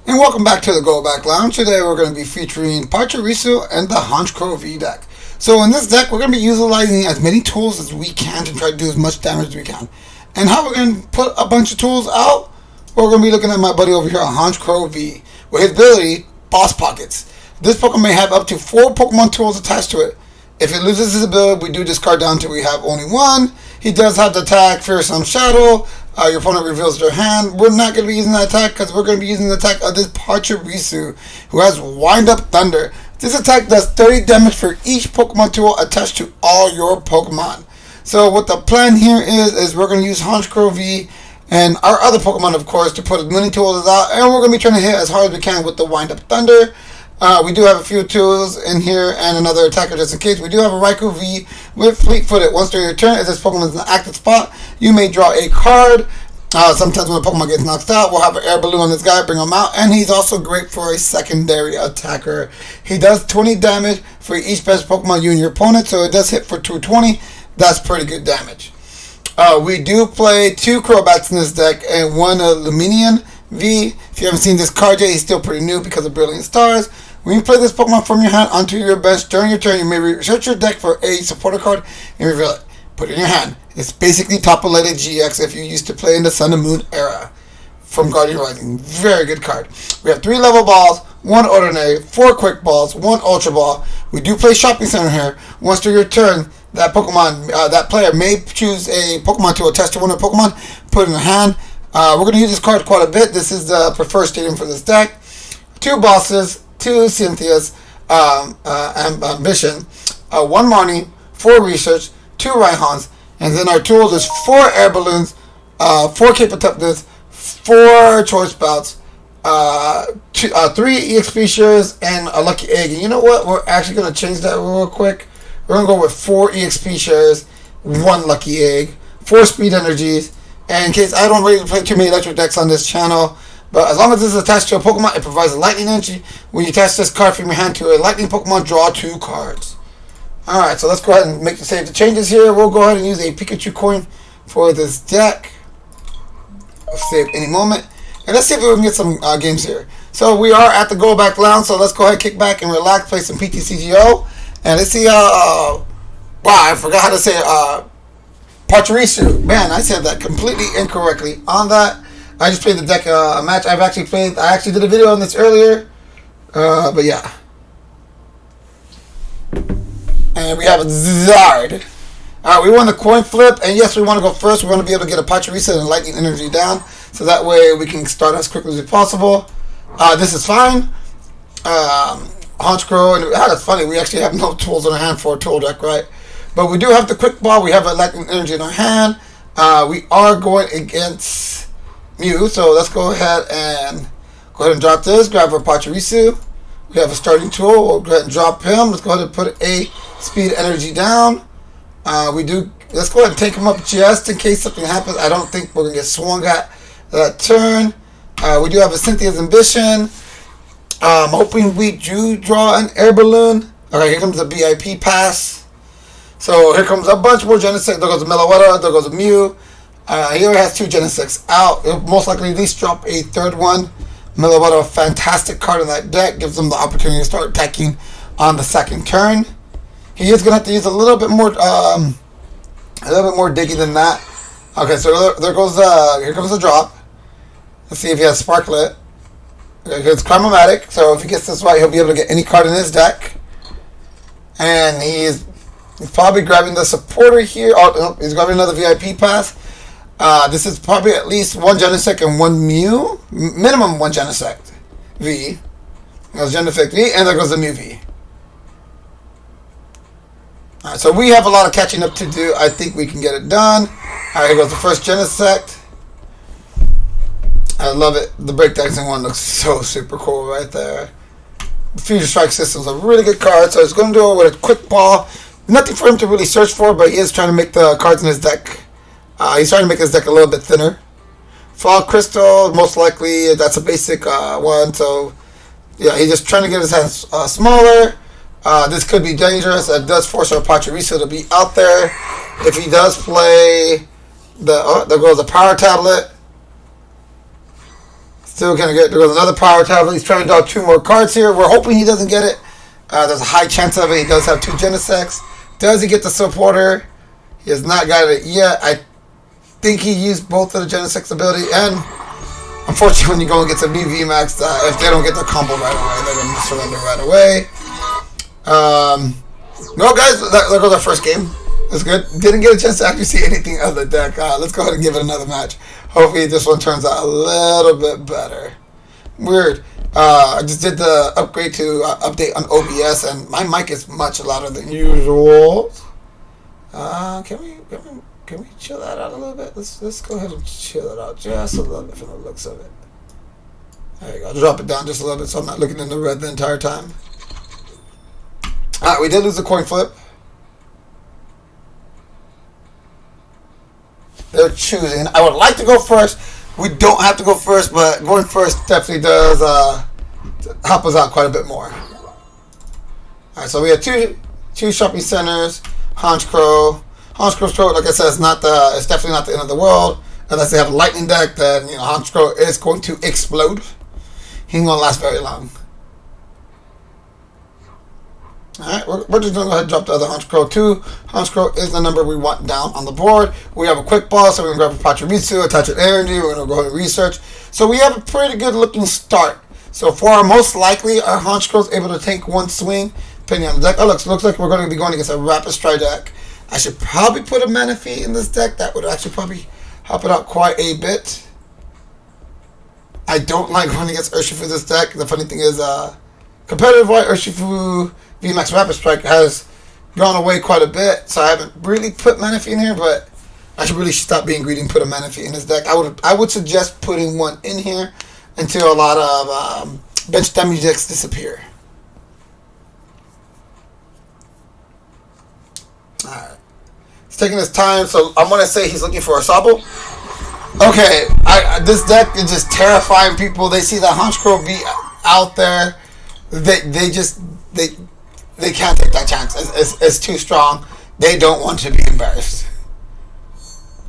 And welcome back to the Go Back Lounge. Today we're going to be featuring Parchirisu and the Honchkrow V deck. So in this deck, we're going to be utilizing as many tools as we can to try to do as much damage as we can. And how we're going to put a bunch of tools out, we're going to be looking at my buddy over here, Honchkrow V, with his ability, Boss Pockets. This Pokemon may have up to 4 Pokemon tools attached to it. If it loses his ability, we do discard down until we have only 1. He does have the attack, Fearsome Shadow. Your opponent reveals their hand. We're not going to be using that attack because we're going to be using the attack of this Parchirisu, who has Wind Up Thunder. This attack does 30 damage for each Pokemon tool attached to all your Pokemon. So what the plan here is we're going to use Honchkrow V and our other Pokemon, of course, to put as many tools out. And we're going to be trying to hit as hard as we can with the Wind Up Thunder. We do have a few tools in here and another attacker just in case. We do have a Raikou V with Fleet-Footed. Once during your turn, if this Pokemon is in an active spot, you may draw a card. Sometimes when a Pokemon gets knocked out, we'll have an Air Balloon on this guy, bring him out. And he's also great for a secondary attacker. He does 20 damage for each best Pokemon you and your opponent, so it does hit for 220. That's pretty good damage. We do play 2 Crobats in this deck and 1 Lumineon V. If you haven't seen this card yet, he's still pretty new because of Brilliant Stars. When you play this Pokemon from your hand onto your bench during your turn, you may research your deck for a supporter card and reveal it. Put it in your hand. It's basically top-related GX if you used to play in the Sun and Moon era from Guardian Rising. Very good card. We have 3 level balls, 1 ordinary, 4 quick balls, 1 ultra ball. We do play Shopping Center here. Once during your turn, that Pokemon, that player may choose a Pokemon to attach to one of the Pokemon, put it in the hand. We're going to use this card quite a bit. This is the preferred stadium for this deck. 2 bosses, 2 Cynthias, Ambition, 1 Marnie, 4 Research, 2 Raihans, and then our tools is 4 Air Balloons, 4 Cape of Toughness, 4 Choice Belts, 3 EXP shares, and a Lucky Egg. And you know what? We're actually going to change that real quick. We're going to go with 4 EXP shares, 1 Lucky Egg, 4 Speed Energies, and in case I don't really play too many electric decks on this channel, but as long as this is attached to a Pokemon, it provides a lightning energy. When you attach this card from your hand to a lightning Pokemon, draw 2 cards. Alright, so let's go ahead and save the changes here. We'll go ahead and use a Pikachu coin for this deck. I'll save any moment. And let's see if we can get some games here. So we are at the Go Back Lounge, so let's go ahead and kick back and relax, play some PTCGO. And let's see, wow, I forgot how to say Parchirisu. Man, I said that completely incorrectly on that. I just played the deck match. I actually did a video on this earlier. But yeah. And we have a Zard. Alright, we won the coin flip. And yes, we want to go first. We want to be able to get a Pachirisu and lightning energy down. So that way we can start as quickly as possible. This is fine. Honchkrow. And that's funny. We actually have no tools in our hand for a tool deck, right? But we do have the quick ball. We have a lightning energy in our hand. We are going against Mew, so let's go ahead and drop this. Grab our Pachirisu. We have a starting tool. We'll go ahead and drop him. Let's go ahead and put a speed energy down. Let's go ahead and take him up just in case something happens. I don't think we're gonna get swung at that turn. We do have a Cynthia's Ambition. I'm hoping we do draw an Air Balloon. Okay, here comes the VIP pass. So here comes a bunch more Genesect. There goes a Meloetta. There goes a Mew. He already has 2 Genesects out. He'll most likely at least drop a 3rd one. Meloetta, a fantastic card in that deck. Gives him the opportunity to start attacking on the 2nd turn. He is going to have to use a little bit more diggy than that. Okay, so here comes the drop. Let's see if he has Sparklet. Okay, it's Chromatic, so if he gets this right, he'll be able to get any card in his deck. And he's probably grabbing the supporter here. Oh, he's grabbing another VIP pass. This is probably at least 1 Genesect and 1 Mew. Minimum 1 Genesect V. There's Genesect V, and there goes the Mew V. Alright, so we have a lot of catching up to do. I think we can get it done. Alright, here goes the first Genesect. I love it. The breakdancing one looks so super cool right there. Future Strike System is a really good card, so it's going to do it with a quick ball. Nothing for him to really search for, but he is trying to make the cards in his deck. He's trying to make his deck a little bit thinner. Fog Crystal, most likely that's a basic one. So yeah, he's just trying to get his hands smaller. This could be dangerous. It does force our Pachirisu to be out there. If he does play there goes a Power Tablet. Still gonna get, there was another power tab. He's trying to draw 2 more cards here. We're hoping he doesn't get it. There's a high chance of it. He does have 2 Genesects. Does he get the supporter? He has not got it yet. I think he used both of the Genesect's ability, and unfortunately when you go and get some Mew VMAX, if they don't get the combo right away, they're gonna surrender right away. No guys, there goes our first game. That's good. Didn't get a chance to actually see anything of the deck. Let's go ahead and give it another match. Hopefully this one turns out a little bit better. Weird. I just did the upgrade to update on OBS, and my mic is much louder than usual. Can we chill that out a little bit? Let's go ahead and chill it out just a little bit from the looks of it. There you go. Drop it down just a little bit so I'm not looking in the red the entire time. Alright, we did lose the coin flip. They're choosing. I would like to go first. We don't have to go first, but going first definitely does help us out quite a bit more. Alright, so we have two shopping centers. Honchkrow. Honchkrow's throat, like I said, it's definitely not the end of the world. Unless they have a lightning deck, then Honchkrow is going to explode. He ain't gonna last very long. Alright, we're just going to go ahead and drop the other Honchkrow too. Honchkrow is the number we want down on the board. We have a quick ball, so we're going to grab a Parchirisu, attach an energy. We're going to go ahead and research. So we have a pretty good looking start. So for our most likely, our Honchkrow is able to take 1 swing, depending on the deck. Oh, looks like we're going to be going against a Rapid Strike deck. I should probably put a Manaphy in this deck. That would actually probably help it out quite a bit. I don't like going against Urshifu this deck. The funny thing is, competitive-wise, Urshifu VMAX Rapid Strike has gone away quite a bit, so I haven't really put Manaphy in here, but I should really stop being greedy and put a Manaphy in this deck. I would suggest putting one in here until a lot of bench damage decks disappear. Alright. He's taking his time, so I'm going to say he's looking for a Sabo. Okay, this deck is just terrifying people. They see the Honchkrow V out there. They can't take that chance. It's too strong. They don't want to be embarrassed.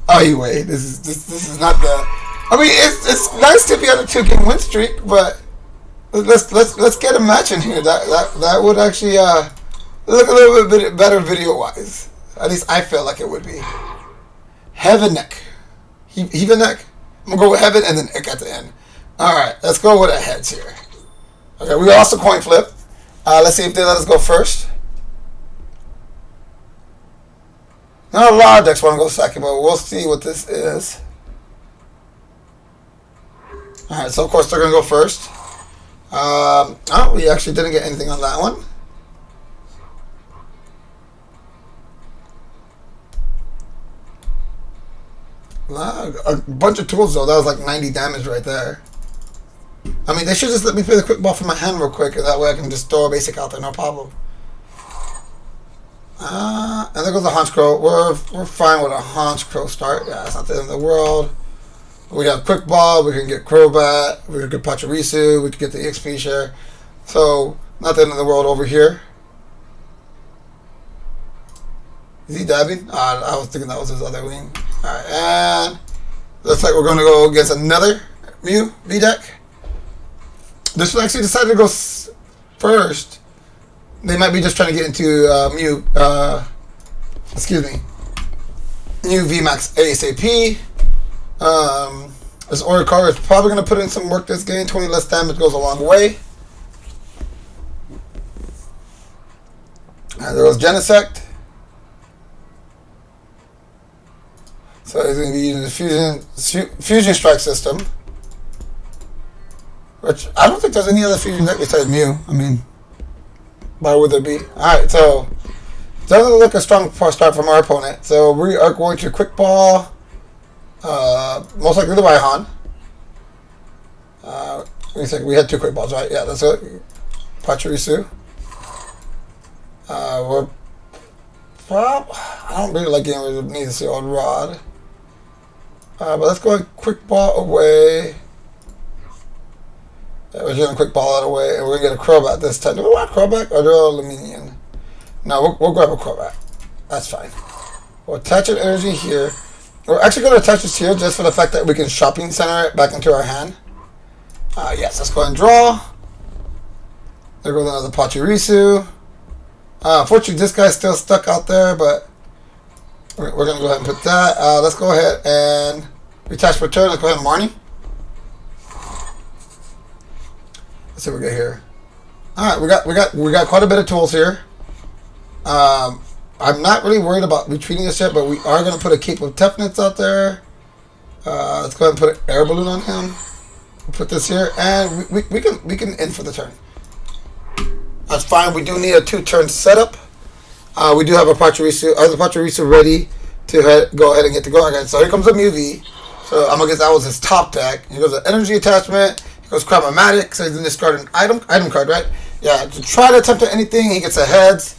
Oh, anyway, this is not the. I mean, it's nice to be on a 2-game win streak, but let's get a match in here. That would actually look a little bit better video wise. At least I feel like it would be. Heaven neck, heaven neck. I'm gonna go with heaven and then neck at the end. All right, let's go with the heads here. Okay, we lost a coin flip. Let's see if they let us go first. Not a lot of decks want to go second, but we'll see what this is. Alright, so of course they're going to go first. Oh, we actually didn't get anything on that one. A bunch of tools though, that was like 90 damage right there. I mean, they should just let me play the quick ball from my hand real quick, and that way I can just throw a basic out there, no problem. And there goes the Honchkrow. We're fine with a Honchkrow start. Yeah, it's not the end of the world. We have quick ball. We can get Crobat. We can get Pachirisu. We can get the XP share. So not the end of the world over here. Is he dabbing? I was thinking that was his other wing. All right, and looks like we're going to go against another Mew V deck. This one actually decided to go first. They might be just trying to get into Mew VMAX ASAP. This order card is probably going to put in some work this game. 20 less damage goes a long way. And there goes Genesect. So he's going to be using the Fusion Strike system. Which, I don't think there's any other fusion deck besides Mew. I mean, why would there be? Alright, so, doesn't look a strong start from our opponent. So, we are going to quick ball, most likely the Raihan. We had 2 quick balls, right? Yeah, that's it. Pachirisu. I don't really like getting rid of neither the old rod. But let's go and quick ball away. Yeah, we're doing a quick ball out of the way, and we're going to get a Crobat this time. Do we want a Crobat or do we want a Lumineon? No, we'll grab a Crobat. That's fine. We'll attach an energy here. We're actually going to attach this here just for the fact that we can Shopping Center it back into our hand. Yes, let's go ahead and draw. There goes another Pachirisu. Unfortunately, this guy's still stuck out there, but we're going to go ahead and put that. Let's go ahead and retouch return. Let's go ahead and Marnie. Let's see what we got here. All right, we got quite a bit of tools here. I'm not really worried about retreating this yet, but we are going to put a Cape of Toughness out there. Let's go ahead and put an Air Balloon on him. We'll put this here, and we can end for the turn. That's fine. We do need a 2-turn setup. We do have a Parchirisu ready to go ahead and get to go. Okay, so here comes a Mew V. So I'm gonna guess that was his top deck. Here goes an energy attachment. Here goes Chromatic. So he's gonna discard an item card, right? Yeah. To try to attempt anything, he gets a heads.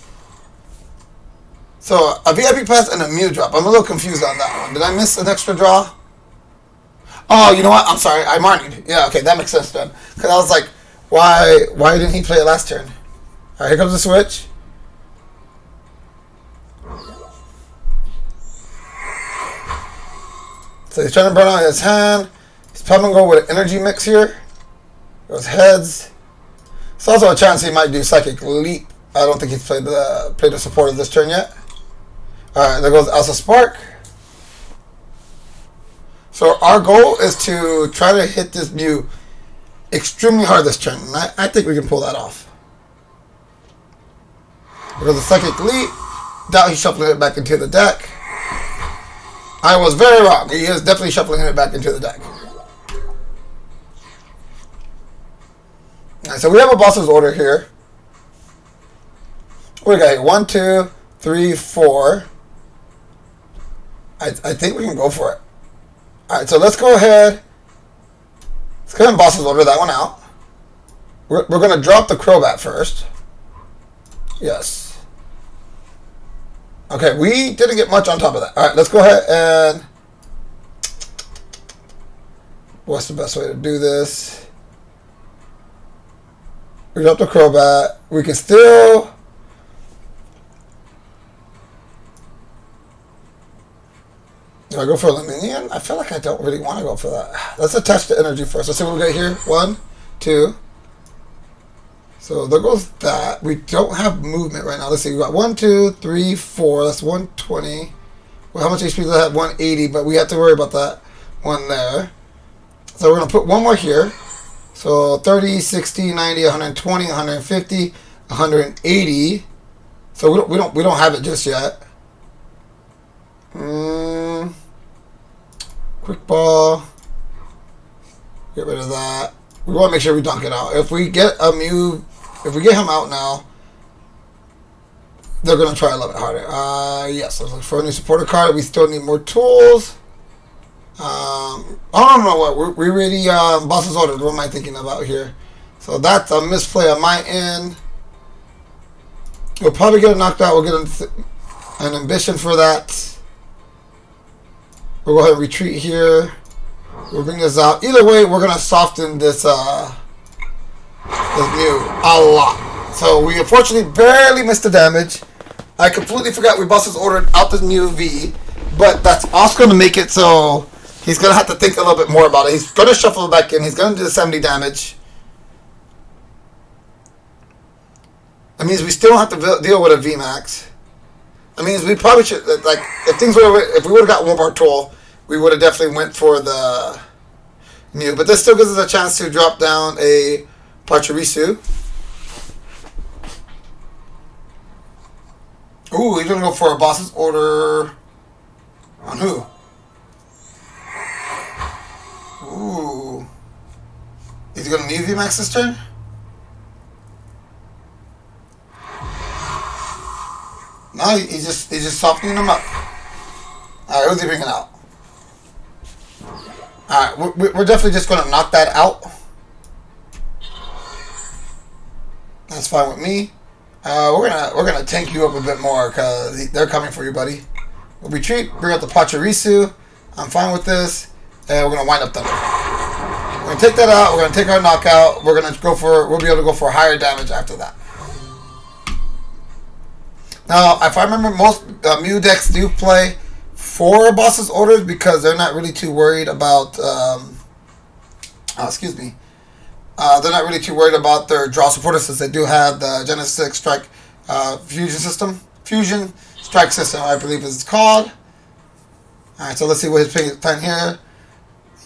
So a VIP pass and a Mew drop. I'm a little confused on that one. Did I miss an extra draw? Oh, you know what? I'm sorry. I marnied. Yeah. Okay, that makes sense then. Because I was like, why didn't he play it last turn? All right, here comes the switch. So he's trying to burn out his hand. He's probably going to go with an energy mix here. Goes heads. It's also a chance he might do Psychic Leap. I don't think he's played the support of this turn yet. Alright, there goes Alpha Spark. So our goal is to try to hit this Mew extremely hard this turn. And I think we can pull that off. Because the Psychic Leap. Doubt he's shuffling it back into the deck. I was very wrong. He is definitely shuffling it back into the deck. Alright, so we have a boss's order here. What do we got here? 1, 2, 3, 4. I think we can go for it. Alright, so let's go ahead. Let's go ahead and boss's order that one out. We're going to drop the Crobat first. Yes. Okay, we didn't get much on top of that. Alright, let's go ahead and... What's the best way to do this? We drop the Crobat. We can still... Do I go for a Lumineon? I feel like I don't really want to go for that. Let's attach the energy first. Let's see what we got here. 1, 2. So there goes that. We don't have movement right now. Let's see. We got 1, 2, 3, 4. That's 120. Well, how much HP does that have? 180, but we have to worry about that one there. So we're going to put one more here. So 30, 60, 90, 120, 150, 180. So we don't have it just yet. Quick ball. Get rid of that. We want to make sure we dunk it out. If we get a Mew, if we get him out now, they're going to try a little bit harder. Yes, let's look for a new supporter card. We still need more tools. I don't know what. We really, boss's order. What am I thinking about here? So that's a misplay on my end. We'll probably get it knocked out. We'll get an ambition for that. We'll go ahead and retreat here. We'll bring this out. Either way, we're going to soften this, this Mew a lot. So we unfortunately barely missed the damage. I completely forgot we boss's ordered out this Mew V. But that's also going to make it so he's going to have to think a little bit more about it. He's going to shuffle it back in. He's going to do the 70 damage. That means we still have to deal with a VMAX. That means we probably should, like, if we would have got one more tool, we would have definitely went for the Mew. But this still gives us a chance to drop down a Parchirisu. Ooh, he's going to go for a boss's order on who? Ooh. Is he going to Mew VMAX this turn? No, he's just softening them up. Alright, who's he bringing out? Alright, we're definitely just going to knock that out. That's fine with me. We're gonna tank you up a bit more because they're coming for you, buddy. We'll retreat, bring out the Pachirisu. I'm fine with this, and we're gonna wind up Thunder. We're gonna take that out. We're gonna take our knockout. We'll be able to go for higher damage after that. Now, if I remember, most Mew decks do play 4 boss's orders because they're not really too worried about. They're not really too worried about their draw supporter since they do have the Genesis 6 Strike Fusion Strike System, I believe it's called. Alright, so let's see what his plan here.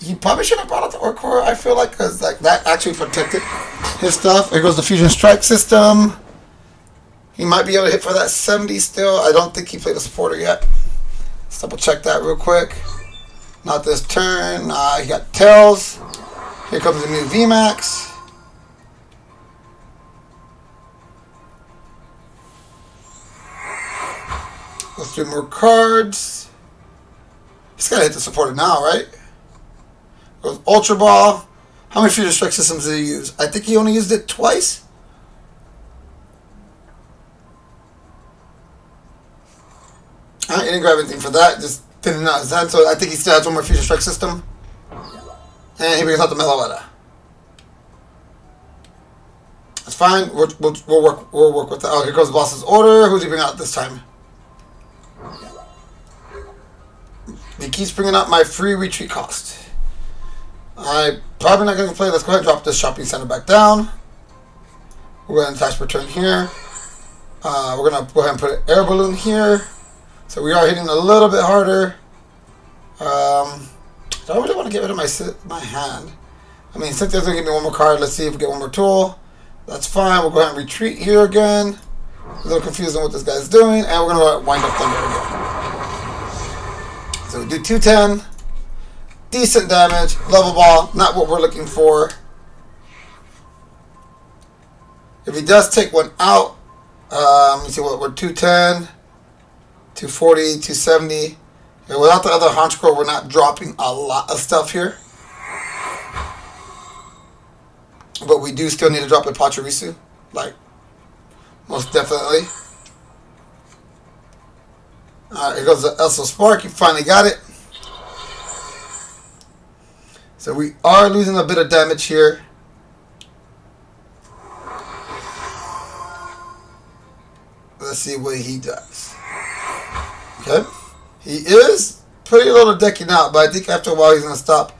He probably should have brought out the Orc Core, I feel like, because like that actually protected his stuff. Here goes the Fusion Strike System. He might be able to hit for that 70 still. I don't think he played a supporter yet. Let's double check that real quick. Not this turn. He got Tails. Here comes the Mew VMAX. Let's do more cards. He's got to hit the supporter now, right? Goes Ultra Ball. How many Fusion Strike Systems did he use? I think he only used it twice. I didn't grab anything for that. Just thinning out his head. So I think he still has one more Fusion Strike System. And he brings out the Meloetta. That's fine. We'll work with that. Oh, here goes the boss's order. Who's he bringing out this time? He keeps bringing up my free retreat cost. I'm probably not going to play. Let's go ahead and drop this shopping center back down. We're going to attach return here. We're going to go ahead and put an air balloon here. So we are hitting a little bit harder. I don't really want to get rid of my hand. I mean, Cynthia's going to give me one more card. Let's see if we get one more tool. That's fine. We'll go ahead and retreat here again. A little confused on what this guy's doing. And we're going to wind up thunder again. So we do 210. Decent damage. Level ball. Not what we're looking for. If he does take one out, let me see what we're 210, 240, 270. And without the other Honchkrow, we're not dropping a lot of stuff here. But we do still need to drop a Pachirisu. Like, most definitely. Alright, here goes the Elsa Spark. You finally got it. So we are losing a bit of damage here. Let's see what he does. Okay. He is pretty little decking out, but I think after a while he's going to stop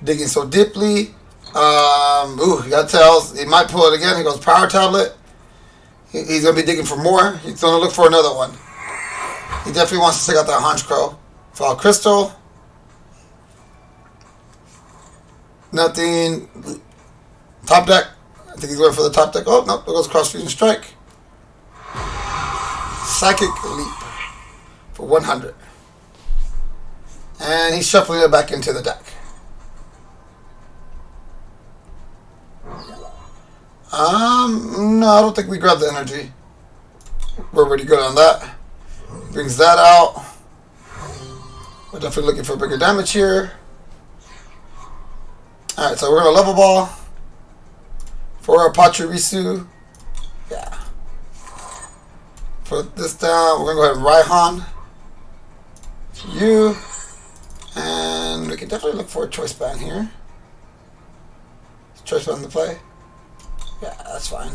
digging so deeply. He got Tails. He might pull it again. He goes Power Tablet. He's going to be digging for more. He's going to look for another one. He definitely wants to check out that Honchkrow. Fall Crystal. Nothing. Top deck. I think he's going for the top deck. Oh, no. There goes Cross Fusion Strike. Psychic Leap for 100. And he's shuffling it back into the deck. No, I don't think we grabbed the energy. We're pretty good on that. Brings that out. We're definitely looking for bigger damage here. Alright, so we're going to level ball for our Parchirisu. Yeah. Put this down. We're going to go ahead and Raihan. You. And we can definitely look for a choice band here. Choice band to play. Yeah, that's fine.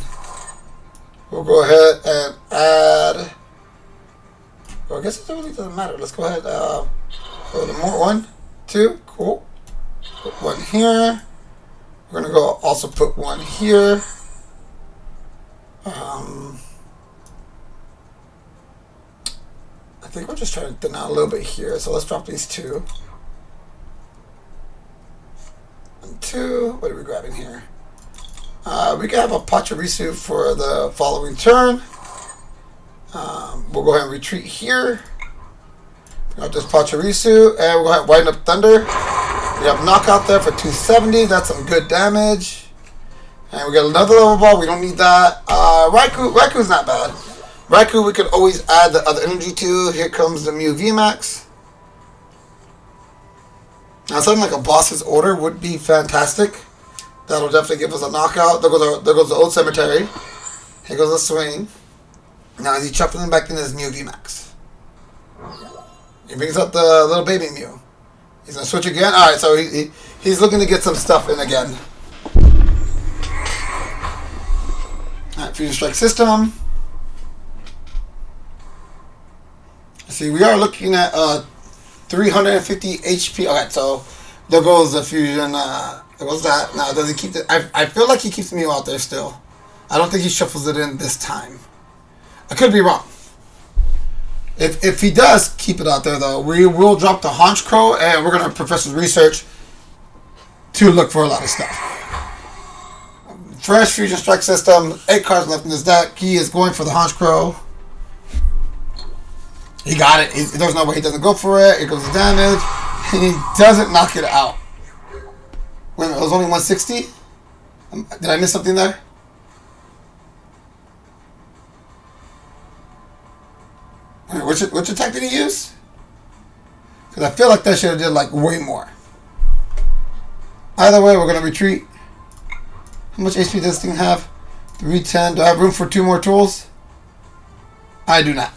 We'll go ahead and add. Well, I guess it really doesn't matter. Let's go ahead. Go to more. 1, 2. Cool. Put one here. We're gonna go also put one here. I think we're just trying to thin out a little bit here. So let's drop these two. And 2. What are we grabbing here? We can have a Pachirisu for the following turn. We'll go ahead and retreat here. Got this Pachirisu, and we'll go ahead and wind up Thunder. We have Knockout there for 270. That's some good damage. And we got another level ball. We don't need that. Raikou's not bad. Raikou, we could always add the other energy to. Here comes the Mew VMAX. Now, something like a boss's order would be fantastic. That'll definitely give us a knockout. There goes the old cemetery. Here goes the swing. Now he's chuckling back in his Mew VMAX. He brings up the little baby Mew. He's gonna switch again. All right, so he's looking to get some stuff in again. All right, Fusion Strike System. See, we are looking at 350 HP. All right, so there goes the Fusion It was that. Now, does he keep it? I feel like he keeps Mew out there still. I don't think he shuffles it in this time. I could be wrong. If he does keep it out there, though, we will drop the Honchkrow, and we're going to Professor's Research to look for a lot of stuff. Fresh Fusion Strike System, 8 cards left in his deck. He is going for the Honchkrow. He got it. There's no way he doesn't go for it. It goes to damage, and he doesn't knock it out. Wait a minute, it was only 160? Did I miss something there? Wait, which attack did he use? Because I feel like that should have did like way more. Either way, we're going to retreat. How much HP does this thing have? 310. Do I have room for 2 more tools? I do not.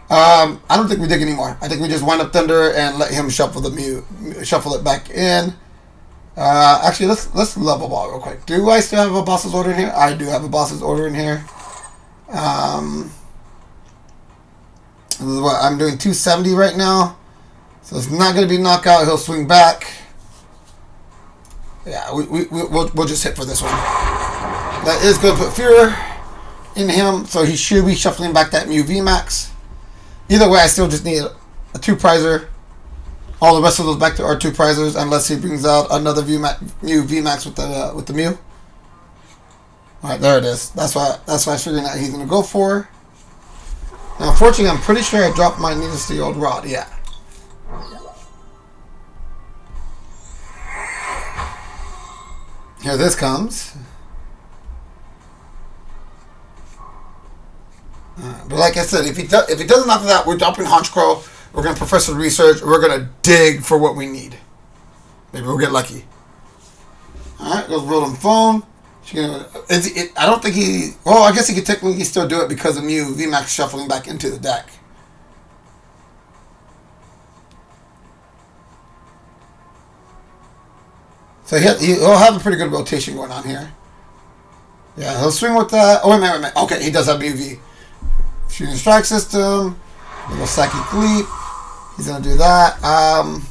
I don't think we dig anymore. I think we just wind up Thunder and let him shuffle the Mew, shuffle it back in. Actually, let's level ball real quick. Do I still have a boss's order in here? I do have a boss's order in here. This is what I'm doing, 270 right now. So it's not going to be knockout. He'll swing back. Yeah, we'll just hit for this one. That is going to put fear in him, so he should be shuffling back that Mew VMAX. Either way, I still just need a 2-prizer. All the rest of those back to our 2-prizers, unless he brings out another Mew VMAX with the Mew. All right, there it is. That's why I was figuring out he's gonna go for. Now, unfortunately, I'm pretty sure I dropped my Needle Steel Rod. Yeah. Here this comes. But like I said, if he doesn't knock that, we're dropping Honchkrow. We're going to Professor Research. We're going to dig for what we need. Maybe we'll get lucky. Alright, goes Rotom Phone. I don't think he... Well, I guess he could technically still do it because of Mew VMAX shuffling back into the deck. So he'll have a pretty good rotation going on here. Yeah, he'll swing with that. Oh, wait a minute. Okay, he does have Mew V. Shooting Strike System. Little Psychic Leap. He's going to do that. I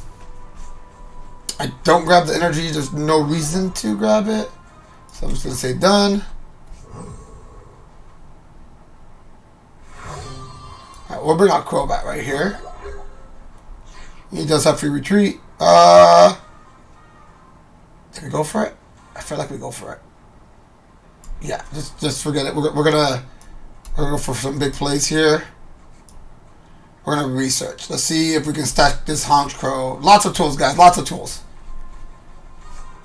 don't grab the energy. There's no reason to grab it. So I'm just going to say done. Alright, we'll bring out Crobat right here. He does have free retreat. Did we go for it? I feel like we go for it. Yeah, just forget it. We're gonna go for some big plays here. We're gonna research. Let's see if we can stack this Honchkrow. Lots of tools, guys. Lots of tools.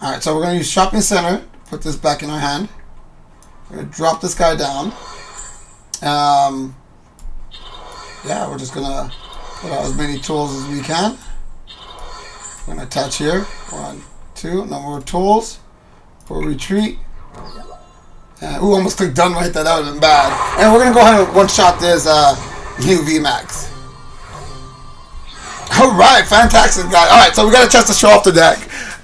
All right, so we're gonna use Shopping Center. Put this back in our hand. We're gonna drop this guy down. Yeah, we're just gonna put out as many tools as we can. We're gonna attach here. 1, 2. No more tools. For retreat. Ooh, almost clicked done right there. That would have been bad. And we're going to go ahead and one-shot this Mew VMAX. Alright, fantastic, guys. Alright, so we got a chance to show off the deck.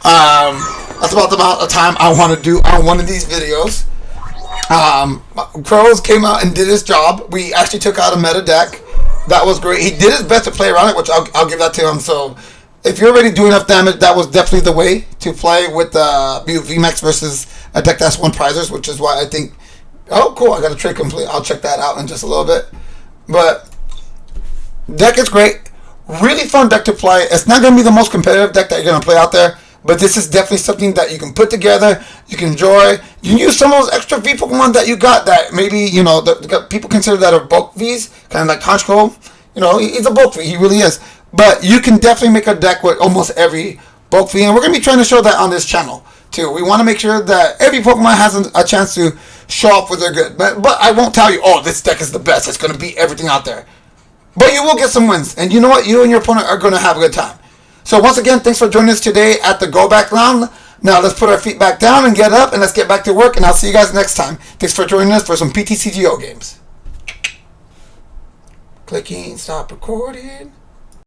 That's about the amount of time I want to do on one of these videos. Crows came out and did his job. We actually took out a meta deck. That was great. He did his best to play around it, which I'll give that to him. So if you're already doing enough damage, that was definitely the way to play with Mew VMAX versus a deck that's 1-prizers, which is why I think... Oh, cool. I got a trade complete. I'll check that out in just a little bit. But deck is great. Really fun deck to play. It's not going to be the most competitive deck that you're going to play out there, but this is definitely something that you can put together, you can enjoy. You can use some of those extra V Pokemon that you got that maybe, you know, people consider that are bulk Vs, kind of like Honchkrow. You know, he's a bulk V. He really is. But you can definitely make a deck with almost every bulk V, and we're going to be trying to show that on this channel too. We want to make sure that every Pokemon has a chance to show off what they're good. But I won't tell you, oh, this deck is the best. It's going to beat everything out there. But you will get some wins. And you know what? You and your opponent are going to have a good time. So once again, thanks for joining us today at the Go Back Round. Now let's put our feet back down and get up, and let's get back to work. And I'll see you guys next time. Thanks for joining us for some PTCGO games. Clicking, stop recording.